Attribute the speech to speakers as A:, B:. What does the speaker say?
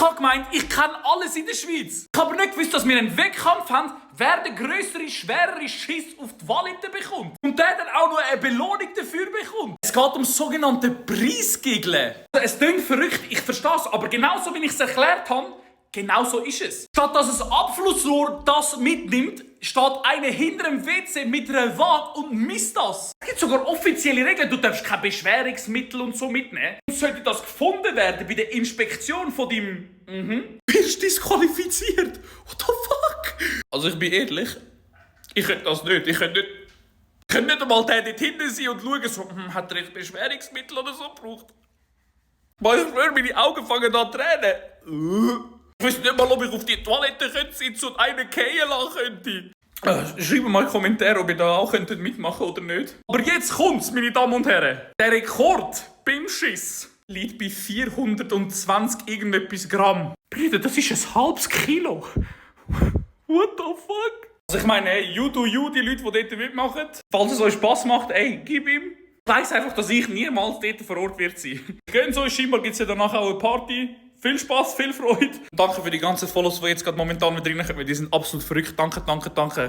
A: habe gemeint, ich kenne alles in der Schweiz. Ich habe aber nicht gewusst, dass wir einen Wettkampf haben, wer den grösseren, schwereren Schiss auf die Valette bekommt. Und der dann auch noch eine Belohnung dafür bekommt. Es geht um sogenannte Preisgegeln. Es klingt verrückt, ich verstehe es, aber genauso wie ich es erklärt habe, genau so ist es. Statt dass ein Abflussrohr das mitnimmt, steht einer hinter dem WC mit einer Waage und misst das. Es gibt sogar offizielle Regeln, du darfst kein Beschwerungsmittel und so mitnehmen. Und sollte das gefunden werden bei der Inspektion von deinem wirst disqualifiziert. What the fuck? Also ich bin ehrlich, ich könnte das nicht. Ich könnte nicht einmal der dort hinten sein und schauen, so, hat er jetzt Beschwerungsmittel oder so gebraucht? Weil ich schwöre, meine Augen fangen an zu tränen. Ich weiß nicht mal, ob ich auf die Toilette sitzen und einen fallen lassen könnte. Schreibt mal in die Kommentare, ob ihr da auch mitmachen oder nicht. Aber jetzt kommt's, meine Damen und Herren. Der Rekord beim Schiss liegt bei 420 irgendetwas Gramm. Brüder, das ist ein halbes Kilo. What the fuck? Also ich meine, hey, you do you, die Leute, die dort mitmachen. Falls es euch Spass macht, ey, gib ihm. Ich weiss einfach, dass ich niemals dort vor Ort wird sein. Gehen so, scheinbar gibt es ja danach auch eine Party. Viel Spass, viel Freude. Danke für die ganzen Follows, die jetzt gerade momentan mit reinkommen. Die sind absolut verrückt. Danke, danke, danke.